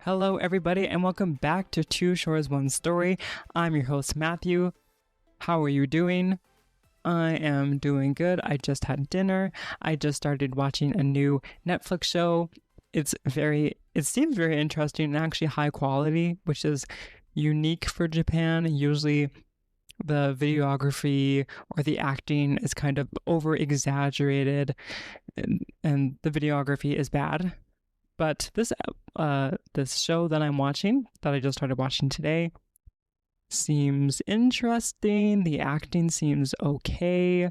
Hello, everybody, and welcome back to Two Shores, One Story. I'm your host, Matthew. How are you doing? I am doing good. I just had dinner. I just started watching a new Netflix show. It seems very interesting and actually high quality, which is unique for Japan. Usually the videography or the acting is kind of over exaggerated and the videography is bad. But this show that I'm watching, that I just started watching today, seems interesting. The acting seems okay.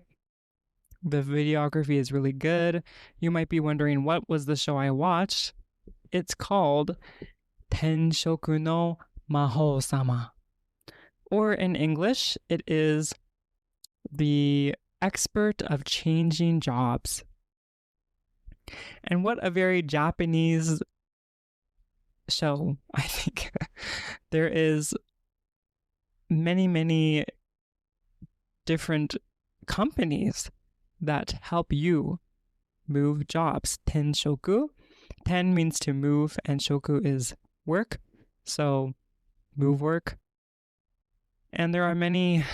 The videography is really good. You might be wondering, what was the show I watched? It's called Tenshoku no Mahou-sama. Or in English, it is The Expert of Changing Jobs. And what a very Japanese show, I think. There is many different companies that help you move jobs. Tenshoku. Ten means to move, and shoku is work. So, move work. And there are many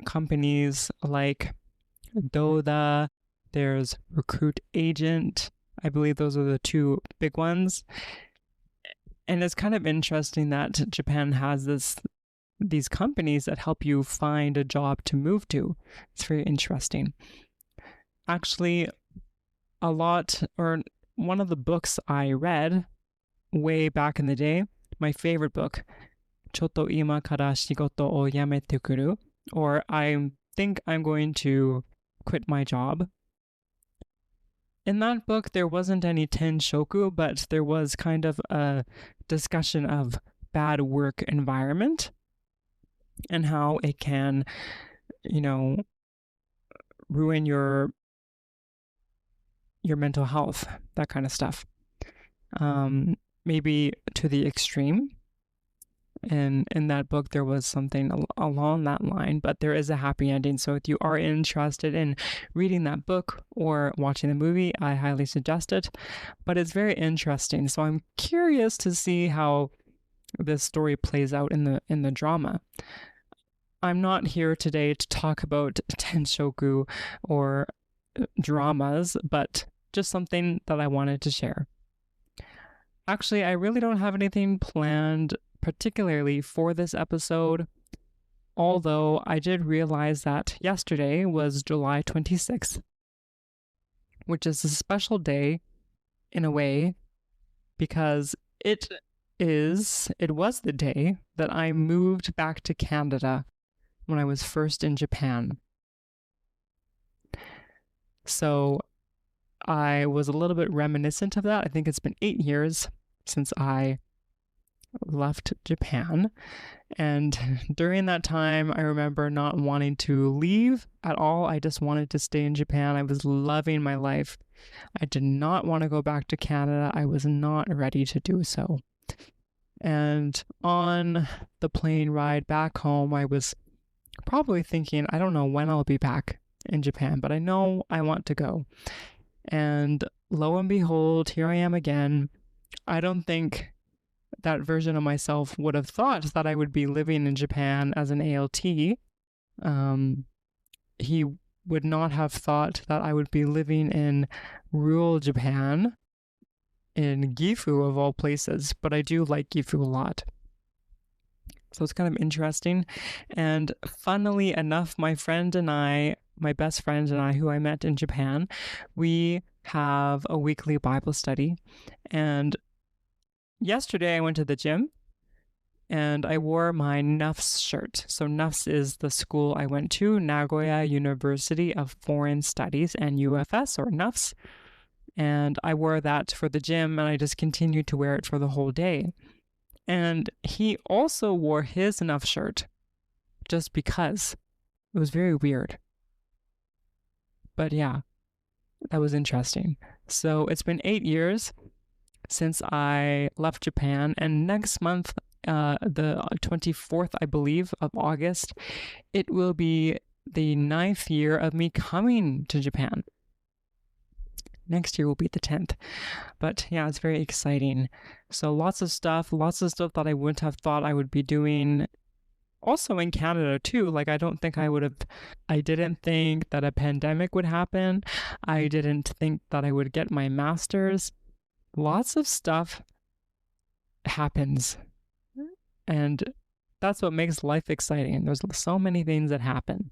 companies like Doda. There's Recruit Agent. I believe those are the two big ones. And it's kind of interesting that Japan has these companies that help you find a job to move to. It's very interesting. Actually, one of the books I read way back in the day, my favorite book, Chotto ima kara shigoto o yamete kuru, or I think I'm going to quit my job. In that book, there wasn't any tenshoku, but there was kind of a discussion of bad work environment and how it can, ruin your mental health, that kind of stuff. Maybe to the extreme. And in that book, there was something along that line, but there is a happy ending. So if you are interested in reading that book or watching the movie, I highly suggest it. But it's very interesting. So I'm curious to see how this story plays out in the drama. I'm not here today to talk about tenshoku or dramas, but just something that I wanted to share. Actually, I really don't have anything planned particularly for this episode, although I did realize that yesterday was July 26th, which is a special day in a way because it was the day that I moved back to Canada when I was first in Japan. So I was a little bit reminiscent of that. I think it's been 8 years since I left Japan, and during that time I remember not wanting to leave at all. I just wanted to stay in Japan. I was loving my life. I did not want to go back to Canada. I was not ready to do so. And on the plane ride back home, I was probably thinking, I don't know when I'll be back in Japan, but I know I want to go. And lo and behold, here I am again. I don't think that version of myself would have thought that I would be living in Japan as an ALT. He would not have thought that I would be living in rural Japan, in Gifu of all places, but I do like Gifu a lot. So it's kind of interesting. And funnily enough, my best friend and I, who I met in Japan, we have a weekly Bible study. And yesterday I went to the gym and I wore my NUFS shirt. So NUFS is the school I went to, Nagoya University of Foreign Studies, and UFS, or NUFS. And I wore that for the gym, and I just continued to wear it for the whole day. And he also wore his NUFS shirt just because. It was very weird. But yeah, that was interesting. So it's been 8 years since I left Japan, and next month, the 24th, I believe, of August, it will be the 9th year of me coming to Japan. next year will be the 10th. But yeah, it's very exciting. So lots of stuff that I wouldn't have thought I would be doing. Also in Canada too. Like I didn't think that a pandemic would happen. I didn't think that I would get my master's. Lots of stuff happens. And that's what makes life exciting. There's so many things that happen.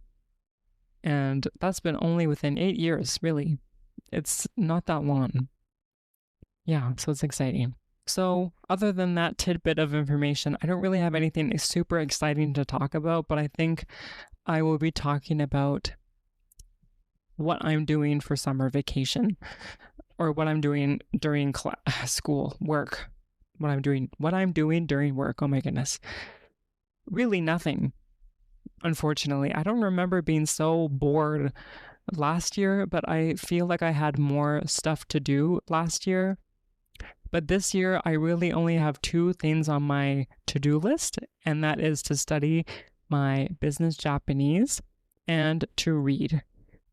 And that's been only within 8 years, really. It's not that long. Yeah, so it's exciting. So other than that tidbit of information, I don't really have anything super exciting to talk about, but I think I will be talking about what I'm doing for summer vacation, or what I'm doing during school, work, what I'm doing during work. Oh my goodness. Really nothing, unfortunately. I don't remember being so bored last year, but I feel like I had more stuff to do last year. But this year, I really only have 2 things on my to-do list, and that is to study my business Japanese and to read.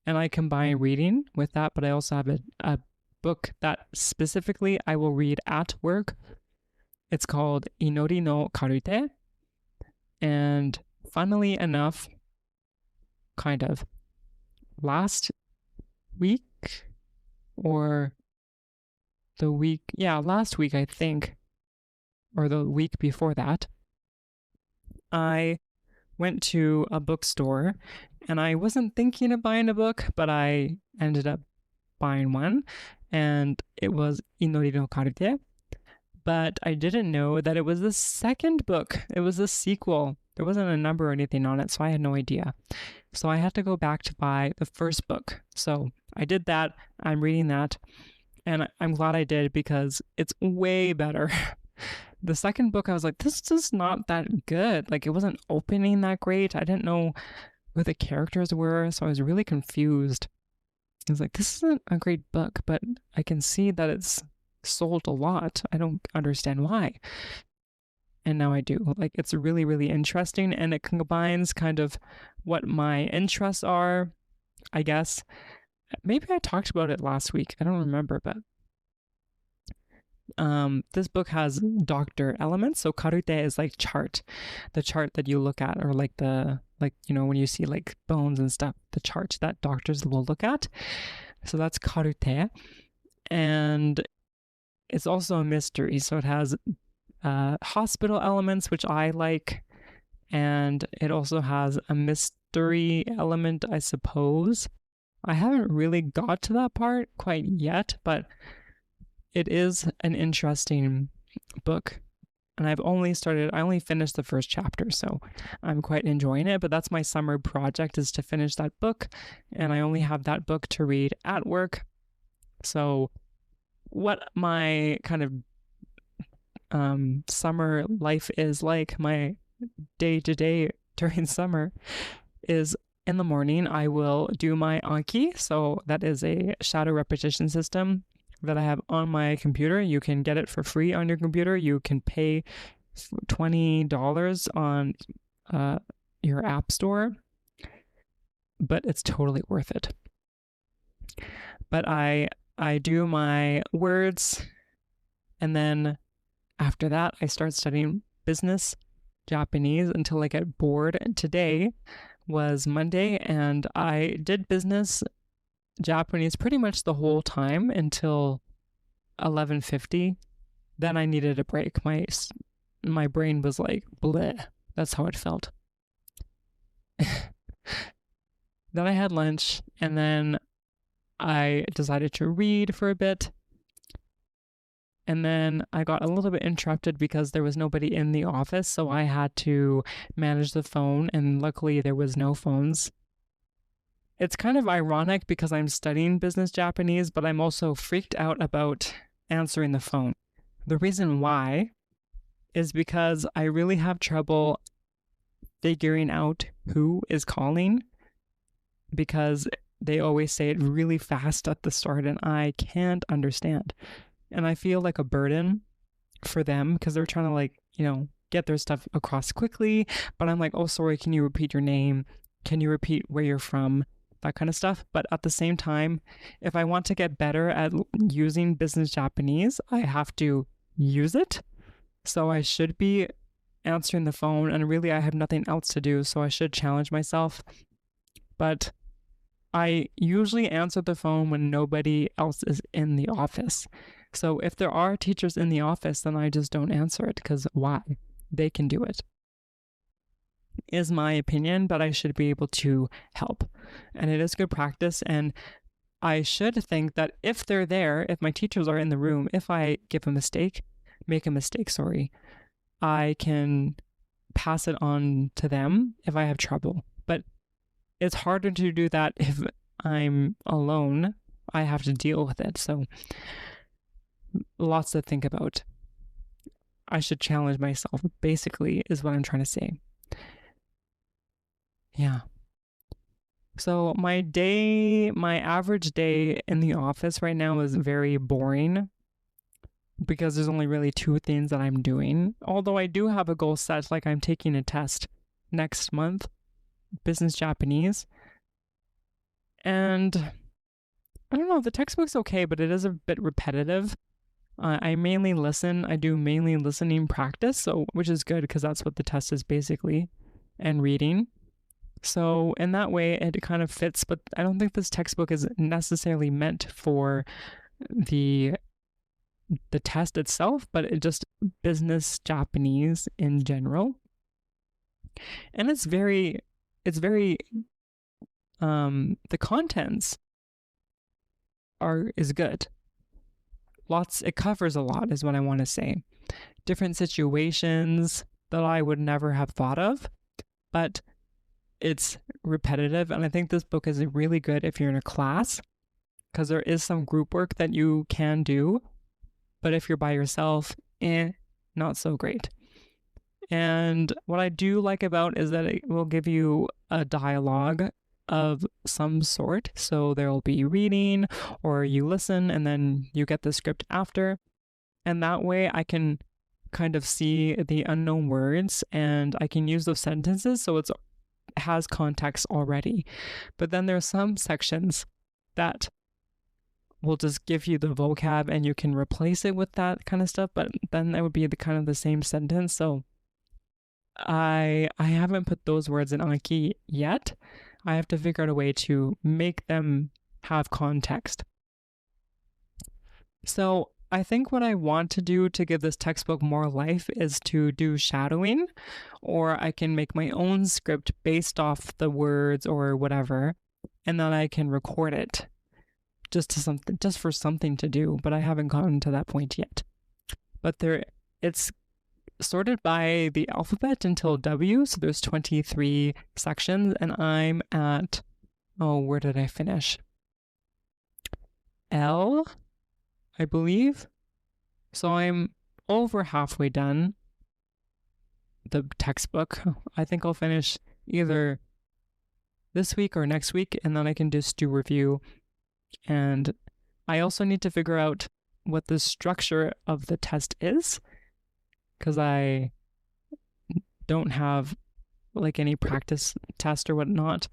And I combine reading with that, but I also have a book that specifically I will read at work. It's called Inori no Karute. And funnily enough, kind of, last week I think, or the week before that, I went to a bookstore and I wasn't thinking of buying a book, but I ended up buying one, and it was Inori no Karute. But I didn't know that it was the second book. It was a sequel. There wasn't a number or anything on it, so I had no idea. So I had to go back to buy the first book. So I did that. I'm reading that. And I'm glad I did, because it's way better. The second book, I was like, this is not that good. Like, it wasn't opening that great. I didn't know who the characters were, so I was really confused. I was like, this isn't a great book, but I can see that it's sold a lot. I don't understand why. And now I do. Like, it's really, really interesting, and it combines kind of what my interests are, I guess. Maybe I talked about it last week. I don't remember, but this book has doctor elements. So karute is like the chart that you look at, or like when you see like bones and stuff, the chart that doctors will look at. So that's karute. And it's also a mystery. So it has hospital elements, which I like. And it also has a mystery element, I suppose. I haven't really got to that part quite yet, but it is an interesting book. And I only finished the first chapter, so I'm quite enjoying it. But that's my summer project, is to finish that book. And I only have that book to read at work. So what my kind of summer life is like, my day-to-day during summer, is in the morning I will do my Anki. So that is a shadow repetition system that I have on my computer. You can get it for free on your computer. You can pay $20 on your app store, but it's totally worth it. But I do my words, and then after that I start studying business Japanese until I get bored. Today was Monday, and I did business Japanese pretty much the whole time until 11:50. Then I needed a break. My brain was like, bleh. That's how it felt. Then I had lunch, and then I decided to read for a bit. And then I got a little bit interrupted because there was nobody in the office, so I had to manage the phone, and luckily there was no phones. It's kind of ironic because I'm studying business Japanese, but I'm also freaked out about answering the phone. The reason why is because I really have trouble figuring out who is calling, because they always say it really fast at the start and I can't understand. And I feel like a burden for them because they're trying to get their stuff across quickly. But I'm like, oh, sorry, can you repeat your name? Can you repeat where you're from? that kind of stuff. But at the same time, if I want to get better at using business Japanese, I have to use it. So I should be answering the phone, and really I have nothing else to do, so I should challenge myself. But I usually answer the phone when nobody else is in the office. So if there are teachers in the office, then I just don't answer it, because why? They can do it. Is my opinion, but I should be able to help. And it is good practice, and I should think that if they're there, if my teachers are in the room, if I make a mistake, I can pass it on to them if I have trouble. But it's harder to do that if I'm alone. I have to deal with it. So lots to think about. I should challenge myself, basically, is what I'm trying to say. Yeah. So my average day in the office right now is very boring, because there's only really two things that I'm doing. Although I do have a goal set, like I'm taking a test next month, business Japanese. And I don't know, the textbook's okay, but it is a bit repetitive. I mainly listen. I do mainly listening practice, which is good because that's what the test is basically, and reading. So in that way, it kind of fits, but I don't think this textbook is necessarily meant for the test itself, but it just business Japanese in general. And it's very the contents is good. It covers a lot is what I want to say. Different situations that I would never have thought of, but it's repetitive. And I think this book is really good if you're in a class, because there is some group work that you can do. But if you're by yourself, not so great. And what I do like about is that it will give you a dialogue of some sort. So there will be reading, or you listen and then you get the script after. And that way I can kind of see the unknown words and I can use those sentences so it has context already. But then there are some sections that will just give you the vocab and you can replace it with that kind of stuff, but then that would be the same sentence. So I haven't put those words in Anki yet. I have to figure out a way to make them have context. So I think what I want to do to give this textbook more life is to do shadowing, or I can make my own script based off the words or whatever, and then I can record it just for something to do, but I haven't gotten to that point yet. But it's sorted by the alphabet until W, so there's 23 sections, and I'm at, where did I finish? L, I believe. So I'm over halfway done the textbook. I think I'll finish either this week or next week, and then I can just do review. And I also need to figure out what the structure of the test is, because I don't have any practice test or whatnot.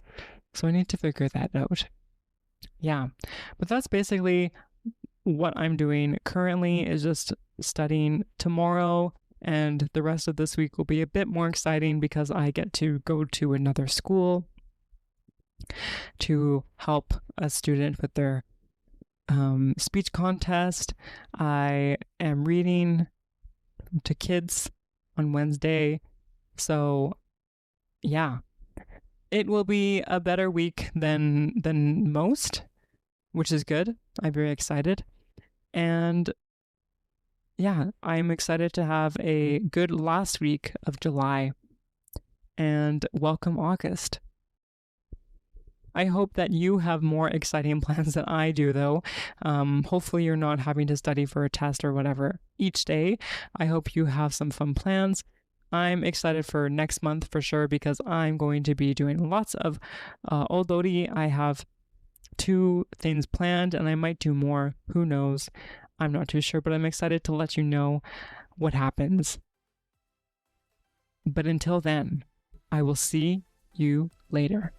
So I need to figure that out. Yeah, but that's basically what I'm doing currently, is just studying. Tomorrow and the rest of this week will be a bit more exciting because I get to go to another school to help a student with their speech contest. I am reading to kids on Wednesday. So yeah, it will be a better week than most, which is good. I'm very excited. And yeah, I'm excited to have a good last week of July and welcome August. I hope that you have more exciting plans than I do, though. Hopefully you're not having to study for a test or whatever each day. I hope you have some fun plans. I'm excited for next month for sure, because I'm going to be doing lots of odori. I have 2 things planned, and I might do more. Who knows? I'm not too sure, but I'm excited to let you know what happens. But until then, I will see you later.